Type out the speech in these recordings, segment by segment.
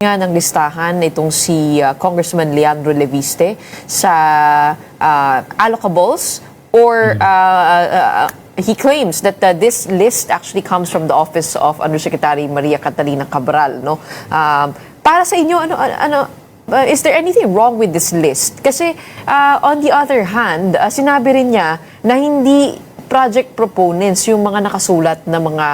nga ng listahan itong si Congressman Leandro Leviste sa allocables or he claims that this list actually comes from the office of Undersecretary Maria Catalina Cabral, no? Para sa inyo, is there anything wrong with this list? Kasi on the other hand, sinabi rin niya na hindi project proponents yung mga nakasulat na mga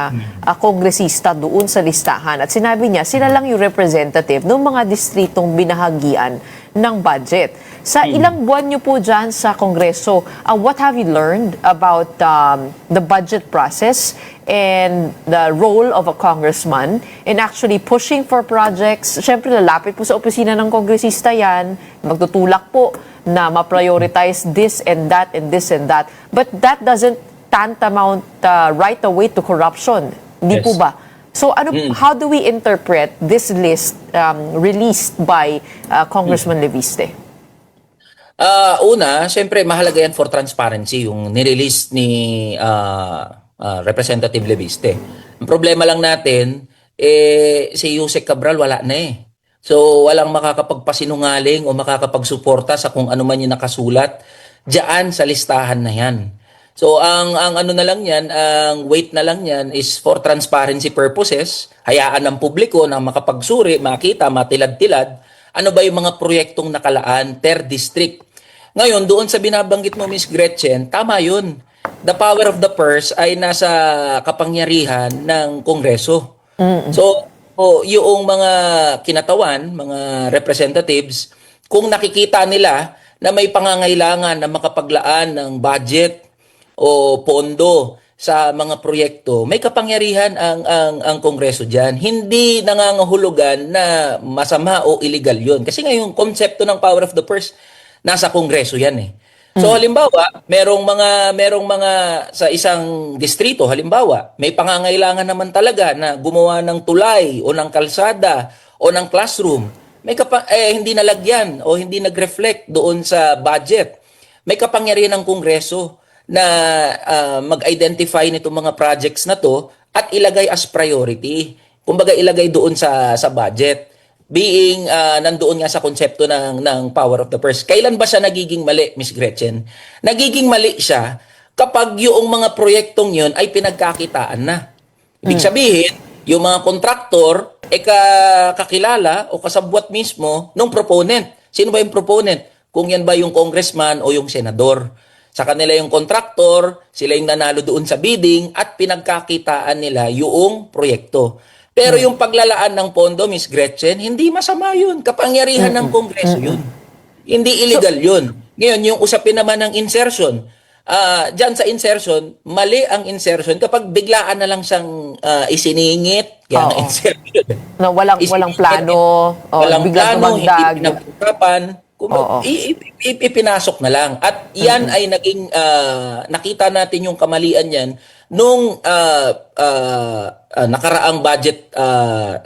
kongresista doon sa listahan. At sinabi niya, sila lang yung representative ng mga distritong binahagian ng budget. Sa ilang buwan niyo po dyan sa Kongreso, what have you learned about the budget process and the role of a congressman in actually pushing for projects? Siyempre, lalapit po sa opisina ng kongresista yan, magtutulak po na ma-prioritize this and that and this and that. But that doesn't tantamount right away to corruption. Hindi po ba? So how do we interpret this list released by Congressman Leviste? Una, siyempre mahalaga yan for transparency yung nirelease ni Representative Leviste. Ang problema lang natin, si Yusek Cabral wala na eh. So walang makakapagpasinungaling o makakapagsuporta sa kung ano man yung nakasulat diyan sa listahan na yan. So ang ano na lang yan, ang weight na lang yan is for transparency purposes. Hayaan ng publiko na makapagsuri, makita, matilad-tilad ano ba yung mga proyektong nakalaan per district. Ngayon, doon sa binabanggit mo, Ms. Gretchen, tama yun. The power of the purse ay nasa kapangyarihan ng Kongreso. So, yung mga kinatawan, mga representatives, kung nakikita nila na may pangangailangan na makapaglaan ng budget o pondo sa mga proyekto, may kapangyarihan ang Kongreso diyan. Hindi nangangahulugan na masama o illegal 'yon. Kasi nga yung konsepto ng power of the purse nasa Kongreso 'yan eh. So halimbawa, merong mga sa isang distrito, halimbawa, may pangangailangan naman talaga na gumawa ng tulay o ng kalsada o ng classroom. Hindi nalagyan o hindi nag-reflect doon sa budget. May kapangyarihan ng Kongreso na mag-identify nitong mga projects na to at ilagay as priority. Kumbaga ilagay doon sa budget. Being nandoon nga sa konsepto ng power of the purse. Kailan ba siya nagiging mali, Ms. Gretchen? Nagiging mali siya kapag yung mga proyektong yun ay pinagkakitaan na. Ibig sabihin, yung mga kontraktor kakilala o kasabwat mismo ng proponent. Sino ba yung proponent? Kung yan ba yung congressman o yung senador. Sa kanila yung kontraktor, sila yung nanalo doon sa bidding at pinagkakitaan nila yung proyekto. Pero yung paglalaan ng pondo, Ms. Gretchen, hindi masama yun. Kapangyarihan ng Kongreso yun. Hindi illegal yun. Ngayon, yung usapin naman ng insertion, dyan sa insertion, mali ang insertion kapag biglaan na lang siyang isiningit, kaya na insertion. No, walang plano, walang biglang plano, hindi dumagdag. pinag-usapan. Ipinasok na lang. At yan ay naging, nakita natin yung kamalian yan nung nakaraang budget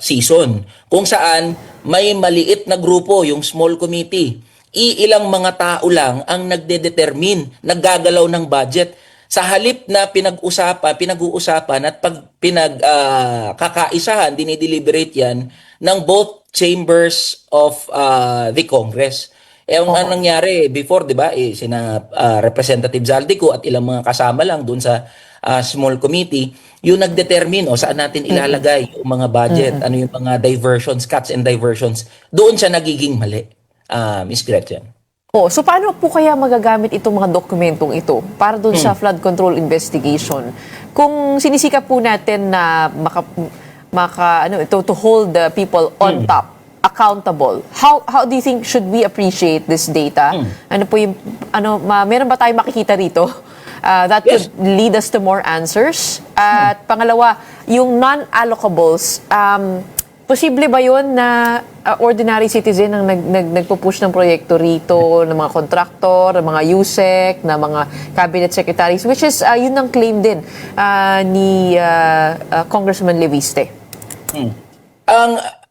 season kung saan may maliit na grupo, yung small committee. Ilang mga tao lang ang nagdedetermine, naggagalaw ng budget. Sa halip na pinag-uusapan at pag kakaisahan, dinideliberate yan ng both chambers of the Congress. Ang nangyari before, di ba, sina Representative Zaldico at ilang mga kasama lang doon sa small committee, yung nagdetermine saan natin ilalagay yung mga budget, ano yung mga diversions, cuts and diversions, doon siya nagiging mali, Ms. Gretchen. So paano po kaya magagamit itong mga dokumentong ito para doon sa flood control investigation? Kung sinisikap po natin na to hold the people on top, accountable. How do you think should we appreciate this data? Ano po yung meron ba tayong makikita rito that could lead us to more answers? At pangalawa, yung non-allocables, posible ba yun na ordinary citizen ang nagpo-push ng proyekto rito, ng mga kontraktor, ng mga USEC, ng mga cabinet secretaries, which is yun ang claim din ni Congressman Leviste?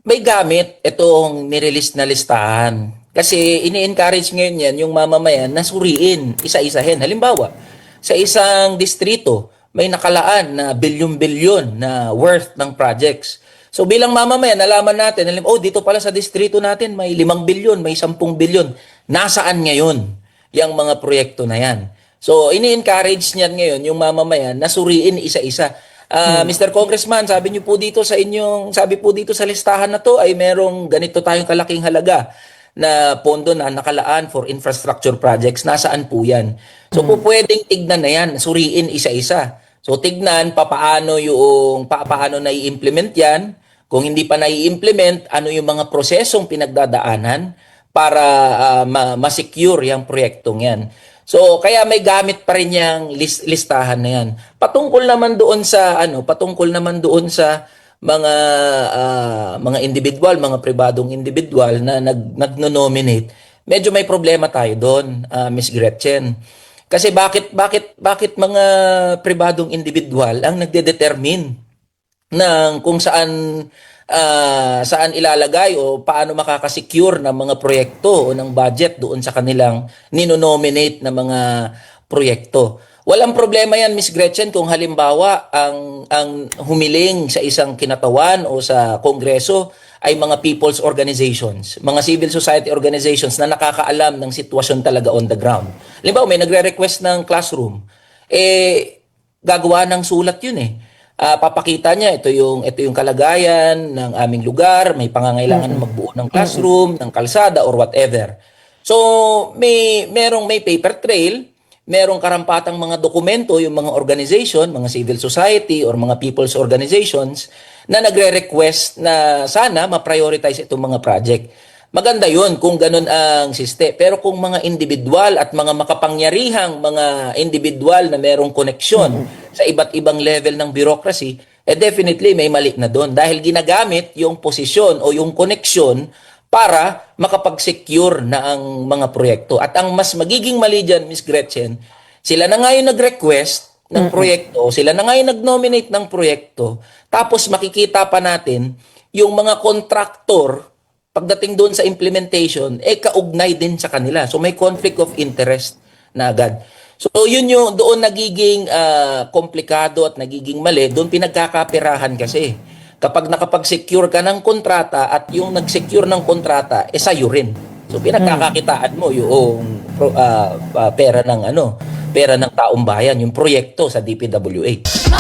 May gamit itong nirelease na listahan. Kasi ini-encourage ngayon yan yung mamamayan na suriin, isa-isahin. Halimbawa, sa isang distrito, may nakalaan na bilyon-bilyon na worth ng projects. So bilang mamamayan, nalaman natin, oh dito pala sa distrito natin may 5 bilyon, may 10 bilyon. Nasaan ngayon yung mga proyekto na yan? So ini-encourage niyan ngayon yung mamamayan na suriin isa-isa. Mr. Congressman, sabi niyo po dito sa sabi po dito sa listahan na to ay merong ganito tayong kalaking halaga na pondo na nakalaan for infrastructure projects. Nasaan po yan? So po pwedeng tignan na yan, suriin isa-isa. So tignan paano na i-implement yan. Kung hindi pa na-i-implement, ano yung mga prosesong pinagdadaanan para ma-secure yung proyektong yan. So kaya may gamit pa rin yung listahan na yan. Patungkol naman doon sa mga individual, mga pribadong individual na nagno-nominate, medyo may problema tayo doon, Miss Gretchen. Kasi bakit mga pribadong individual ang nagde-determine ng kung saan ilalagay o paano makakasecure ng mga proyekto o ng budget doon sa kanilang ninonominate na mga proyekto. Walang problema yan, Miss Gretchen, kung halimbawa ang humiling sa isang kinatawan o sa kongreso ay mga people's organizations, mga civil society organizations na nakakaalam ng sitwasyon talaga on the ground. Halimbawa, may nagre-request ng classroom, gagawa ng sulat yun papakita niya ito yung kalagayan ng aming lugar, may pangangailangan magbuo ng classroom, ng kalsada or whatever. So may paper trail, merong karampatang mga dokumento yung mga organization, mga civil society or mga people's organizations na nagre-request na sana ma-prioritize itong mga project. Maganda yun kung ganun ang siste. Pero kung mga individual at mga makapangyarihang mga individual na merong koneksyon sa iba't ibang level ng bureaucracy, definitely may mali na doon. Dahil ginagamit yung posisyon o yung koneksyon para makapag-secure na ang mga proyekto. At ang mas magiging mali dyan, Ms. Gretchen, sila na nga yung nag-request ng proyekto, sila na nga yung nag-nominate ng proyekto, tapos makikita pa natin yung mga kontraktor pagdating doon sa implementation, kaugnay din sa kanila. So may conflict of interest na agad. So yun yung doon nagiging komplikado at nagiging mali, doon pinagkakapirahan kasi. Kapag nakapag-secure ka ng kontrata at yung nag-secure ng kontrata, sa'yo rin. So pinagkakakitaan mo yung pera ng taong bayan, yung proyekto sa DPWH.